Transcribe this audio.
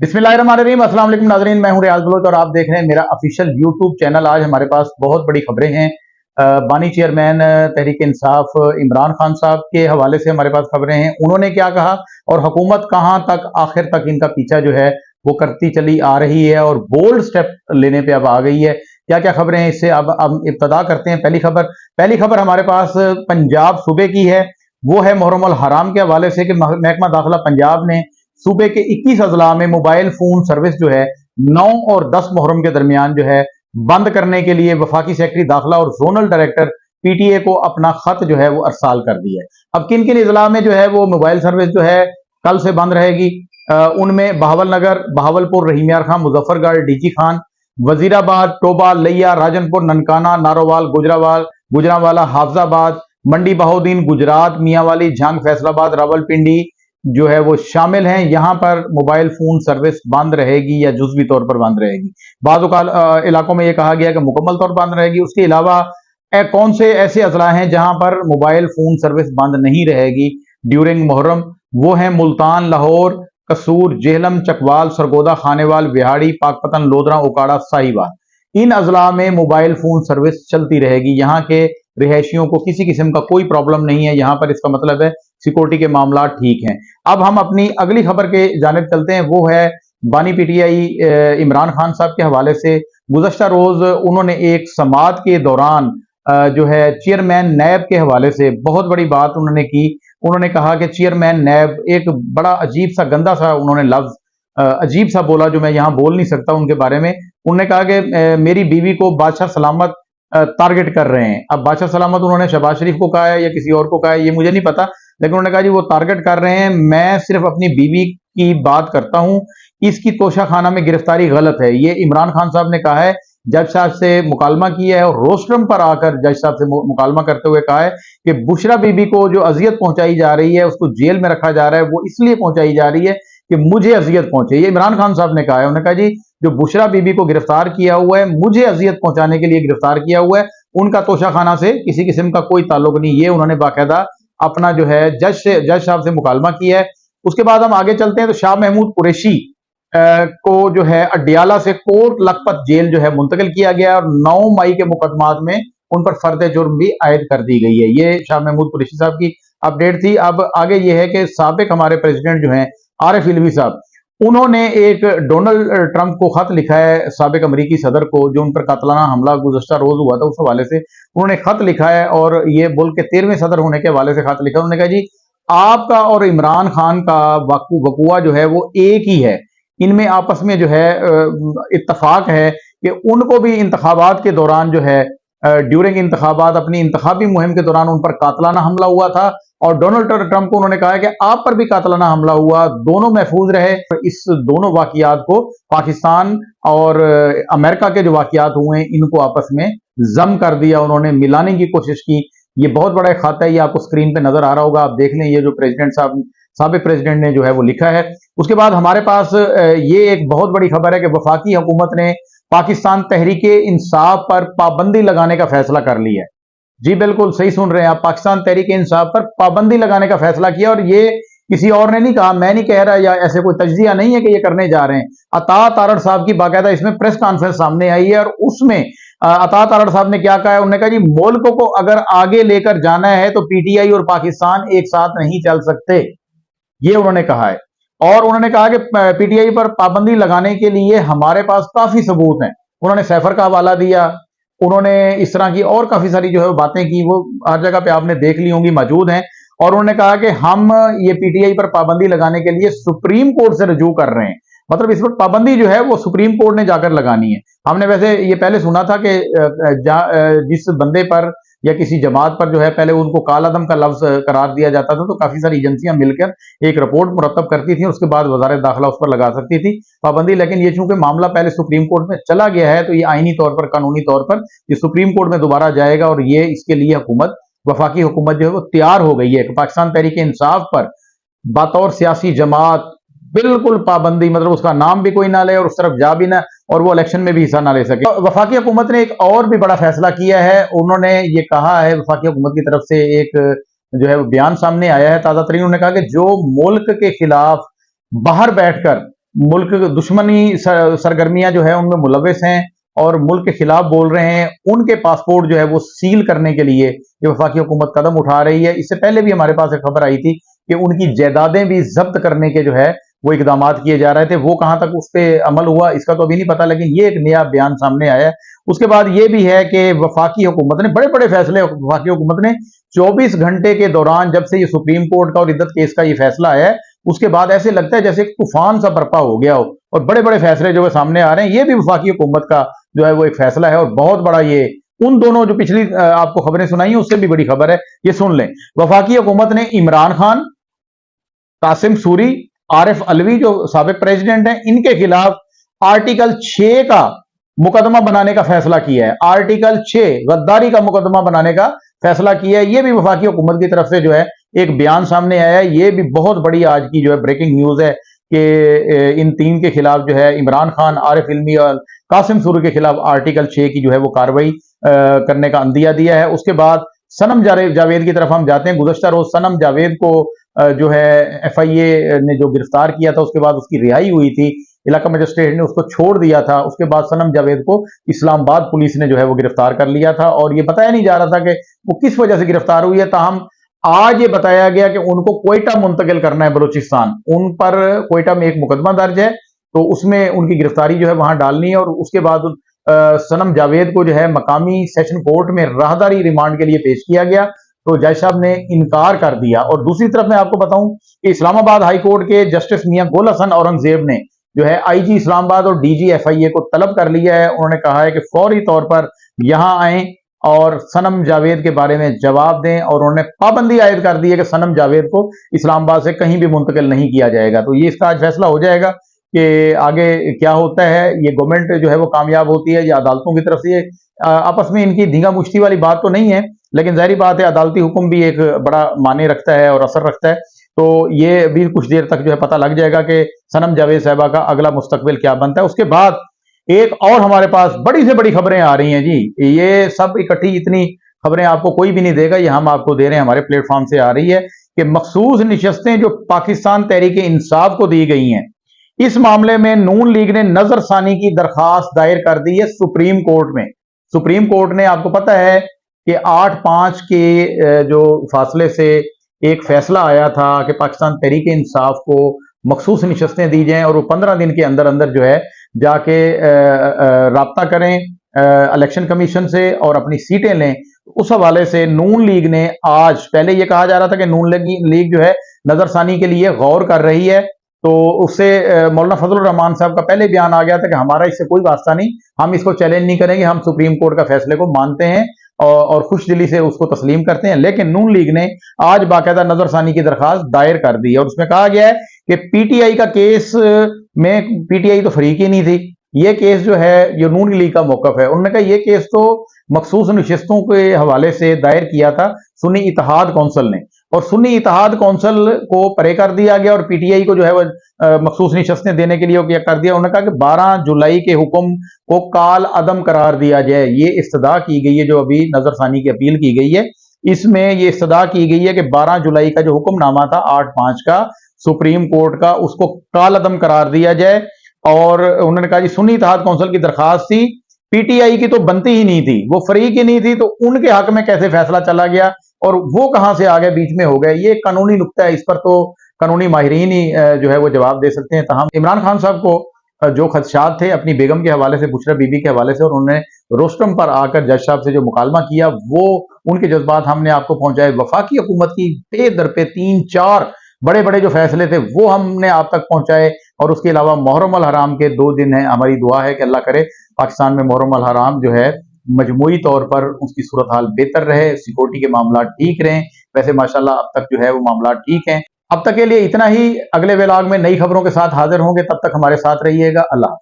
बिस्मिल्लाहिर्रहमानिर्रहीम। अस्सलाम वालेकुम नाज़रीन, मैं हूं रियाज बलोच और आप देख रहे हैं मेरा ऑफिशियल यूट्यूब चैनल। आज हमारे पास बहुत बड़ी खबरें हैं। बानी चेयरमैन तहरीक इंसाफ इमरान खान साहब के हवाले से हमारे पास खबरें हैं। उन्होंने क्या कहा और हुकूमत कहां तक आखिर तक इनका पीछा जो है वो करती चली आ रही है और बोल्ड स्टेप लेने पे अब आ गई है। क्या क्या खबरें हैं इससे अब इब्तदा करते हैं। पहली खबर हमारे पास पंजाब सूबे की है। वो है मुहर्रम अल हराम के हवाले से कि महकमा दाखिला पंजाब ने सूबे के 21 अजला में मोबाइल फोन सर्विस जो है 9 और 10 मुहर्रम के दरमियान जो है बंद करने के लिए वफाकी सेक्रेटरी दाखिला और जोनल डायरेक्टर पीटीए को अपना खत जो है वो अरसाल कर दिया है। अब किन किन अजला में जो है वो मोबाइल सर्विस जो है कल से बंद रहेगी। उनमें बहावल नगर, बहावलपुर, रहीम यार खान, मुजफ्फरगढ़, डीजी खान, वजीराबाद, टोबा, लिया, राजनपुर, ननकाना, नारोवाल, गुजरावाला, हाफजाबाद, मंडी बहाउद्दीन, गुजरात, मियांवाली, झांग, फैसलाबाद, रावलपिंडी जो है वो शामिल हैं। यहां पर मोबाइल फोन सर्विस बंद रहेगी या जुजवी तौर पर बंद रहेगी। बाज़ इलाकों में यह कहा गया कि मुकम्मल तौर पर बंद रहेगी। उसके अलावा कौन से ऐसे अजला हैं जहां पर मोबाइल फोन सर्विस बंद नहीं रहेगी ड्यूरिंग मुहर्रम? वो है मुल्तान, लाहौर, कसूर, जेहलम, चकवाल, सरगोदा, खानेवाल, बिहाड़ी, पाकपतन, लोधरा, उकाड़ा, साहिवाल। इन अजला में मोबाइल फोन सर्विस चलती रहेगी। यहाँ के रिहायशियों को किसी किस्म का कोई प्रॉब्लम नहीं है। यहाँ पर इसका मतलब है सिक्योरिटी के मामला ठीक हैं। अब हम अपनी अगली खबर के जानिब चलते हैं। वो है बानी पीटीआई इमरान खान साहब के हवाले से। गुज़श्ता रोज उन्होंने एक समात के दौरान जो है चेयरमैन नैब के हवाले से बहुत बड़ी बात उन्होंने की। उन्होंने कहा कि चेयरमैन नैब एक बड़ा अजीब सा गंदा सा उन्होंने लफ्ज अजीब सा बोला जो मैं यहाँ बोल नहीं सकता उनके बारे में। उन्होंने कहा कि मेरी बीवी को बादशाह सलामत टारगेट कर रहे हैं। अब बादशाह सलामत उन्होंने शहबाज शरीफ को कहा है या किसी और को कहा है ये मुझे नहीं पता, लेकिन उन्होंने कहा जी वो टारगेट कर रहे हैं। मैं सिर्फ अपनी बीवी की बात करता हूं, इसकी तोशा खाना में गिरफ्तारी गलत है। ये इमरान खान साहब ने कहा है, जज साहब से मुकालमा किया है और रोस्ट्रम पर आकर जज साहब से मुकालमा करते हुए कहा है कि बुशरा बीबी को जो अजियत पहुंचाई जा रही है, उसको जेल में रखा जा रहा है, वो इसलिए पहुंचाई जा रही है कि मुझे अजियत पहुंचे। ये इमरान खान साहब ने कहा है। उन्होंने कहा जी जो बुशरा बीबी को गिरफ्तार किया हुआ है, मुझे अजियत पहुंचाने के लिए गिरफ्तार किया हुआ है, उनका तोशा खाना से किसी किस्म का कोई ताल्लुक नहीं। ये उन्होंने बाकायदा अपना जो है जज साहब से मुकालमा किया है। उसके बाद हम आगे चलते हैं तो शाह महमूद कुरैशी को जो है अडियाला से कोट लखपत जेल जो है मुंतकिल किया गया और 9 मई के मुकदमात में उन पर फर्द जुर्म भी आयद कर दी गई है। ये शाह महमूद कुरैशी साहब की अपडेट थी। अब आगे ये है कि साबिक हमारे प्रेसिडेंट जो हैं आरिफ इल्वी साहब, उन्होंने एक डोनाल्ड ट्रंप को खत लिखा है, साबिक अमरीकी सदर को, जो उन पर कातलाना हमला गुज़श्ता रोज हुआ था उस हवाले से उन्होंने खत लिखा है और ये मुल्क के 13वें सदर होने के हवाले से खत लिखा। उन्होंने कहा जी आपका और इमरान खान का वकुआ जो है वो एक ही है। इनमें आपस में जो है इत्तफाक है कि उनको भी इंतखाबात के दौरान जो है ड्यूरिंग इंतखाबात अपनी इंतखाबी मुहिम के दौरान उन पर कातलाना हमला हुआ था और डोनाल्ड ट्रंप को उन्होंने कहा है कि आप पर भी कातलाना हमला हुआ, दोनों महफूज रहे। इस दोनों वाकियात को पाकिस्तान और अमेरिका के जो वाकियात हुए हैं इनको आपस में जम कर दिया, उन्होंने मिलाने की कोशिश की। ये बहुत बड़ा खाता है, ये आपको स्क्रीन पे नजर आ रहा होगा, आप देख लें। ये जो प्रेसिडेंट साहब साबिक प्रेसिडेंट ने जो है वो लिखा है। उसके बाद हमारे पास ये एक बहुत बड़ी खबर है कि वफाकी हुकूमत ने पाकिस्तान तहरीक इंसाफ पर पाबंदी लगाने का फैसला कर लिया है। जी बिल्कुल सही सुन रहे हैं आप, पाकिस्तान तहरीक इंसाफ पर पाबंदी लगाने का फैसला किया। और ये किसी और ने नहीं कहा, मैं नहीं कह रहा, या ऐसे कोई तज्जिया नहीं है कि ये करने जा रहे हैं। अता तारड़ साहब की बाकायदा इसमें प्रेस कॉन्फ्रेंस सामने आई है और उसमें अता तारड़ साहब ने क्या कहा है। उन्होंने कहा जी मुल्क को अगर आगे लेकर जाना है तो पीटीआई और पाकिस्तान एक साथ नहीं चल सकते, ये उन्होंने कहा है। और उन्होंने कहा कि पीटीआई पर पाबंदी लगाने के लिए हमारे पास काफी सबूत हैं। उन्होंने सैफर का हवाला दिया, उन्होंने इस तरह की और काफी सारी जो है बातें की, वो हर जगह पे आपने देख ली होंगी, मौजूद हैं। और उन्होंने कहा कि हम ये पीटीआई पर पाबंदी लगाने के लिए सुप्रीम कोर्ट से रजू कर रहे हैं। मतलब इस पर पाबंदी जो है वो सुप्रीम कोर्ट ने जाकर लगानी है। हमने वैसे ये पहले सुना था कि जिस बंदे पर या किसी जमात पर जो है पहले उनको कालादम का लफ्ज करार दिया जाता था, तो काफी सारी एजेंसियां मिलकर एक रिपोर्ट मुरतब करती थी, उसके बाद वजारत दाखिला उस पर लगा सकती थी पाबंदी। लेकिन ये चूंकि मामला पहले सुप्रीम कोर्ट में चला गया है तो ये आईनी तौर पर, कानूनी तौर पर ये सुप्रीम कोर्ट में दोबारा जाएगा और ये इसके लिए हुकूमत, वफाकी हुकूमत जो है वो तैयार हो गई है कि पाकिस्तान तहरीक इंसाफ पर बतौर सियासी जमात बिल्कुल पाबंदी, मतलब उसका नाम भी कोई ना ले और उस तरफ जा भी ना, और वो इलेक्शन में भी हिस्सा ना ले सके। वफाकी हुकूमत ने एक और भी बड़ा फैसला किया है। उन्होंने ये कहा है, वफाकी हुकूमत की तरफ से एक जो है बयान सामने आया है ताजा तरीन। उन्होंने कहा कि जो मुल्क के खिलाफ बाहर बैठकर मुल्क दुश्मनी सरगर्मियां जो है उनमें मुलविस हैं और मुल्क के खिलाफ बोल रहे हैं, उनके पासपोर्ट जो है वो सील करने के लिए ये वफाकी हुकूमत कदम उठा रही है। इससे पहले भी हमारे पास एक खबर आई थी कि उनकी जायदादें भी जब्त करने के जो है वो इकदाम किए जा रहे थे। वो कहां तक उस पर अमल हुआ इसका तो अभी नहीं पता, लेकिन ये एक नया बयान सामने आया है। उसके बाद ये भी है कि वफाकी हुकूमत ने बड़े बड़े फैसले, वफाकी हुकूमत ने 24 घंटे के दौरान, जब से ये सुप्रीम कोर्ट का और इद्दत केस का ये फैसला है, उसके बाद ऐसे लगता है जैसे एक तूफान सा बर्पा हो गया हो और बड़े बड़े फैसले जो है सामने आ रहे हैं। ये भी वफाकी हुकूमत का जो है वो एक फैसला है और बहुत बड़ा। ये उन दोनों जो पिछली आपको खबरें सुनाई हैं उससे भी बड़ी खबर है, ये सुन लें। वफाकी हुकूमत ने इमरान खान, कासिम सूरी, आरिफ अलवी जो साबिक प्रेसिडेंट हैं, इनके खिलाफ आर्टिकल 6 का मुकदमा बनाने का फैसला किया है। आर्टिकल 6 गद्दारी का मुकदमा बनाने का फैसला किया है। यह भी वफाकी हुकूमत की तरफ से जो है एक बयान सामने आया है। यह भी बहुत बड़ी आज की जो है ब्रेकिंग न्यूज है कि इन तीन के खिलाफ जो है, इमरान खान, आरिफ अलवी और कासिम सूरी के खिलाफ आर्टिकल 6 की जो है वो कार्रवाई करने का अंदिया दिया है। उसके बाद सनम जावेद की तरफ हम जाते हैं। गुज़श्ता रोज सनम जावेद को जो है FIA ने जो गिरफ्तार किया था, उसके बाद उसकी रिहाई हुई थी, इलाका मजिस्ट्रेट ने उसको छोड़ दिया था। उसके बाद सनम जावेद को इस्लामाबाद पुलिस ने जो है वो गिरफ्तार कर लिया था और ये बताया नहीं जा रहा था कि वो किस वजह से गिरफ्तार हुई है। ताहम आज ये बताया गया कि उनको कोयटा मुंतकिल करना है, बलूचिस्तान। उन पर कोयटा में एक मुकदमा दर्ज है, तो उसमें उनकी गिरफ्तारी जो है वहां डालनी है और उसके बाद सनम जावेद को जो है मकामी सेशन कोर्ट में राहदारी रिमांड के लिए पेश किया गया, तो जज साहब ने इनकार कर दिया। और दूसरी तरफ मैं आपको बताऊं कि इस्लामाबाद हाई कोर्ट के जस्टिस मियां गुल हसन औरंगजेब ने जो है IG इस्लामाबाद और DG FIA को तलब कर लिया है। उन्होंने कहा है कि फौरी तौर पर यहां आए और सनम जावेद के बारे में जवाब दें, और उन्होंने पाबंदी आयद कर दी है कि सनम जावेद को इस्लामाबाद से कहीं भी मुंतकिल नहीं किया जाएगा। तो ये इसका आज फैसला हो जाएगा कि आगे क्या होता है। ये गवर्नमेंट जो है वो कामयाब होती है या अदालतों की तरफ से, ये आपस में इनकी धींगा मुश्ती वाली बात तो नहीं है, लेकिन जाहिर बात है अदालती हुक्म भी एक बड़ा माने रखता है और असर रखता है। तो ये भी कुछ देर तक जो है पता लग जाएगा कि सनम जावेद साहबा का अगला मुस्तकबिल क्या बनता है। उसके बाद एक और हमारे पास बड़ी से बड़ी खबरें आ रही हैं जी। ये सब इकट्ठी इतनी खबरें आपको कोई भी नहीं देगा, ये हम आपको दे रहे हैं, हमारे प्लेटफॉर्म से आ रही है कि मखसूस नशस्तें जो पाकिस्तान तहरीक इंसाफ को दी गई हैं, इस मामले में नून लीग ने नजरसानी की दरखास्त दायर कर दी है सुप्रीम कोर्ट में। सुप्रीम कोर्ट ने, आपको पता है कि 8-5 के जो फासले से एक फैसला आया था कि पाकिस्तान तहरीक इंसाफ को मखसूस नशस्तें दी जाएं और वो 15 दिन के अंदर अंदर जो है जाके राब्ता करें इलेक्शन कमीशन से और अपनी सीटें लें। उस हवाले से नून लीग ने आज, पहले ये कहा जा रहा था कि नून लीग जो है नजरसानी के लिए गौर कर रही है, तो उससे मौलाना फजलुर रहमान साहब का पहले बयान आ गया था कि हमारा इससे कोई वास्ता नहीं, हम इसको चैलेंज नहीं करेंगे, हम सुप्रीम कोर्ट का फैसले को मानते हैं और खुश दिली से उसको तस्लीम करते हैं। लेकिन नून लीग ने आज बाकायदा नजरसानी की दरखास्त दायर कर दी है और उसमें कहा गया है कि PTI का केस में, PTI तो फरीक ही नहीं थी, ये केस जो है ये नून लीग का मौकफ है। उन्होंने कहा ये केस तो मखसूस नशिस्तों के हवाले से दायर किया था सुन्नी इत्तेहाद कौंसिल ने, और सुन्नी इत्तेहाद कौंसिल को परे कर दिया गया और PTI को जो है वह मखसूस नशस्तें देने के लिए क्या कर दिया। उन्होंने कहा कि 12 जुलाई के हुक्म को काल अदम करार दिया जाए। ये इस्तदा की गई है, जो अभी नजरसानी की अपील की गई है, इसमें ये इस्तदा की गई है कि 12 जुलाई का जो हुक्मनामा था 8/5 का सुप्रीम कोर्ट का, उसको काल अदम करार दिया जाए। और उन्होंने कहा जी सुन्नी इत्तेहाद कौंसिल की दरखास्त थी, PTI की तो बनती ही नहीं थी, वो फरीक ही नहीं थी, तो उनके हक में कैसे फैसला चला गया और वो कहां से आगे बीच में हो गए। ये कानूनी नुक्ता है, इस पर तो कानूनी माहिरीन ही जो है वो जवाब दे सकते हैं। तमाम इमरान खान साहब को जो खदशात थे अपनी बेगम के हवाले से, बुशरा बीबी के हवाले से, और उन्होंने रोस्टम पर आकर जज साहब से जो मुकालमा किया, वो उनके जज्बात हमने आपको पहुंचाए। वफाकी हुकूमत की पे दर पे 3-4 बड़े बड़े जो फैसले थे वो हमने आप तक पहुंचाए। और उसके अलावा मुहर्रम अल हराम के 2 दिन है, हमारी दुआ है कि अल्लाह करे पाकिस्तान में मुहर्रम अल हराम जो है मजमूई तौर पर उसकी सूरत हाल बेहतर रहे, सिक्योरिटी के मामला ठीक रहें। वैसे माशाल्लाह अब तक जो है वो मामला ठीक हैं। अब तक के लिए इतना ही, अगले व्लॉग में नई खबरों के साथ हाजिर होंगे, तब तक हमारे साथ रहिएगा। अल्लाह।